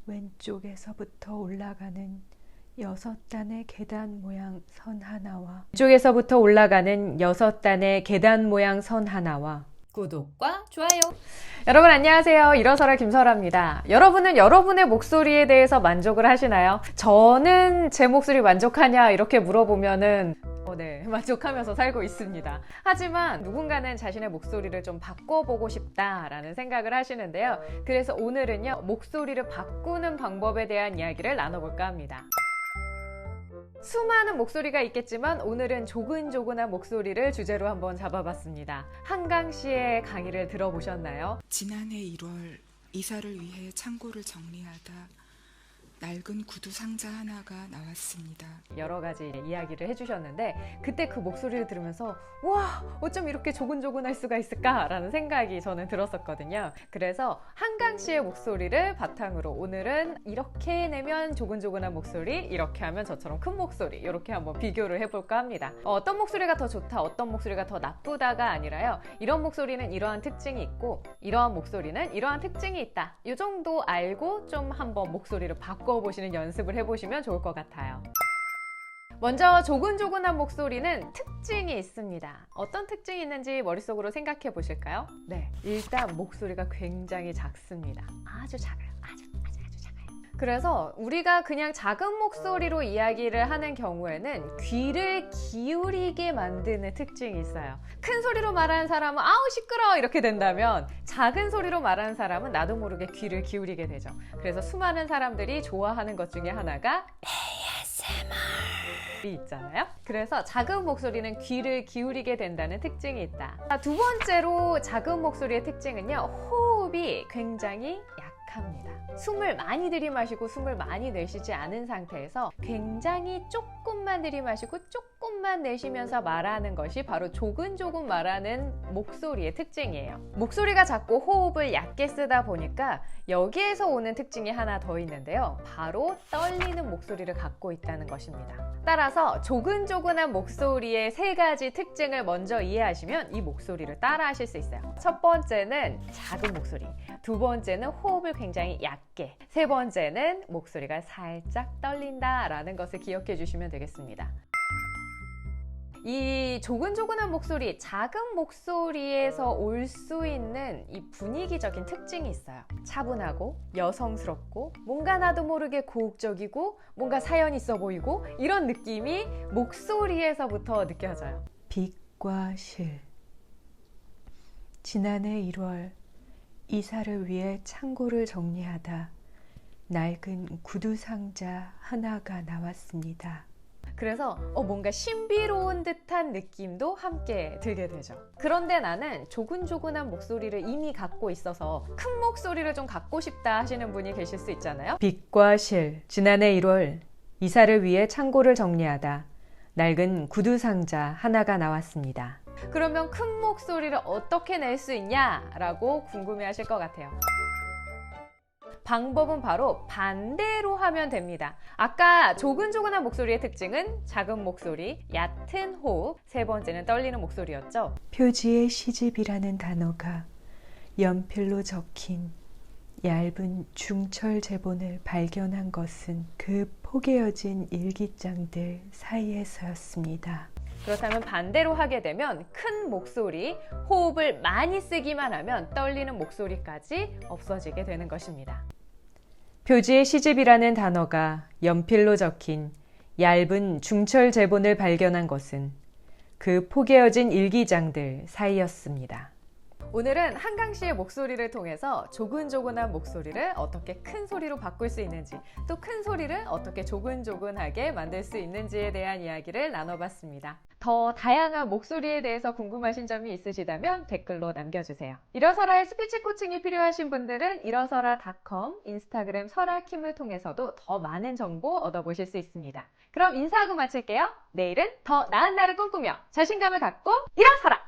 왼쪽에서부터 올라가는 6단의 계단 모양 선 하나와 왼쪽에서부터 올라가는 6단의 계단 모양 선 하나와 구독과 좋아요. 여러분 안녕하세요. 일어서라 김설아입니다. 여러분은 여러분의 목소리에 대해서 만족을 하시나요? 저는 제 목소리 만족하냐 이렇게 물어보면은 네, 만족하면서 살고 있습니다. 하지만 누군가는 자신의 목소리를 좀 바꿔보고 싶다라는 생각을 하시는데요. 그래서 오늘은요, 목소리를 바꾸는 방법에 대한 이야기를 나눠볼까 합니다. 수많은 목소리가 있겠지만 오늘은 조근조근한 목소리를 주제로 한번 잡아봤습니다. 한강 씨의 강의를 들어보셨나요? 지난해 1월 이사를 위해 창고를 정리하다 낡은 구두 상자 하나가 나왔습니다. 여러 가지 이야기를 해주셨는데 그때 그 목소리를 들으면서 와, 어쩜 이렇게 조근조근할 수가 있을까라는 생각이 저는 들었었거든요. 그래서 한강 씨의 목소리를 바탕으로 오늘은 이렇게 내면 조근조근한 목소리, 이렇게 하면 저처럼 큰 목소리, 이렇게 한번 비교를 해볼까 합니다. 어떤 목소리가 더 좋다, 어떤 목소리가 더 나쁘다가 아니라요, 이런 목소리는 이러한 특징이 있고 이러한 목소리는 이러한 특징이 있다, 이 정도 알고 좀 한번 목소리를 바꿔보시는 연습을 해보시면 좋을 것 같아요. 먼저 조근조근한 목소리는 특징이 있습니다. 어떤 특징이 있는지 머릿속으로 생각해 보실까요? 네, 일단 목소리가 굉장히 작습니다. 아주 작아요. 아주 작아요. 그래서 우리가 그냥 작은 목소리로 이야기를 하는 경우에는 귀를 기울이게 만드는 특징이 있어요. 큰 소리로 말하는 사람은 아우 시끄러워 이렇게 된다면 작은 소리로 말하는 사람은 나도 모르게 귀를 기울이게 되죠. 그래서 수많은 사람들이 좋아하는 것 중에 하나가 ASMR 있잖아요. 그래서 작은 목소리는 귀를 기울이게 된다는 특징이 있다. 두 번째로 작은 목소리의 특징은요, 호흡이 굉장히 약합니다. 숨을 많이 들이마시고 숨을 많이 내쉬지 않은 상태에서 굉장히 조금만 들이마시고 조금만 내쉬면서 말하는 것이 바로 조근조근 말하는 목소리의 특징이에요. 목소리가 작고 호흡을 얕게 쓰다 보니까 여기에서 오는 특징이 하나 더 있는데요, 바로 떨리는 목소리를 갖고 있다는 것입니다. 따라서 조근조근한 목소리의 3가지 특징을 먼저 이해하시면 이 목소리를 따라 하실 수 있어요. 첫 번째는 작은 목소리, 두 번째는 호흡을 굉장히 얕게, 세 번째는 목소리가 살짝 떨린다라는 것을 기억해 주시면 되겠습니다. 이 조근조근한 목소리, 작은 목소리에서 올 수 있는 이 분위기적인 특징이 있어요. 차분하고 여성스럽고 뭔가 나도 모르게 고혹적이고 뭔가 사연 있어 보이고 이런 느낌이 목소리에서부터 느껴져요. 빛과 실. 지난해 1월 이사를 위해 창고를 정리하다 낡은 구두 상자 하나가 나왔습니다. 그래서 뭔가 신비로운 듯한 느낌도 함께 들게 되죠. 그런데 나는 조근조근한 목소리를 이미 갖고 있어서 큰 목소리를 좀 갖고 싶다 하시는 분이 계실 수 있잖아요. 빛과 실. 지난해 1월 이사를 위해 창고를 정리하다 낡은 구두 상자 하나가 나왔습니다. 그러면 큰 목소리를 어떻게 낼 수 있냐라고 궁금해 하실 것 같아요. 방법은 바로 반대로 하면 됩니다. 아까 조근조근한 목소리의 특징은 작은 목소리, 얕은 호흡, 세 번째는 떨리는 목소리였죠. 표지의 시집이라는 단어가 연필로 적힌 얇은 중철 제본을 발견한 것은 그 포개어진 일기장들 사이에서였습니다. 그렇다면 반대로 하게 되면 큰 목소리, 호흡을 많이 쓰기만 하면 떨리는 목소리까지 없어지게 되는 것입니다. 표지의 시집이라는 단어가 연필로 적힌 얇은 중철 제본을 발견한 것은 그 포개어진 일기장들 사이였습니다. 오늘은 한강 씨의 목소리를 통해서 조근조근한 목소리를 어떻게 큰 소리로 바꿀 수 있는지, 또 큰 소리를 어떻게 조근조근하게 만들 수 있는지에 대한 이야기를 나눠봤습니다. 더 다양한 목소리에 대해서 궁금하신 점이 있으시다면 댓글로 남겨주세요. 일어서라의 스피치 코칭이 필요하신 분들은 일어서라.com, 인스타그램 설아킴을 통해서도 더 많은 정보 얻어보실 수 있습니다. 그럼 인사하고 마칠게요. 내일은 더 나은 날을 꿈꾸며 자신감을 갖고 일어서라!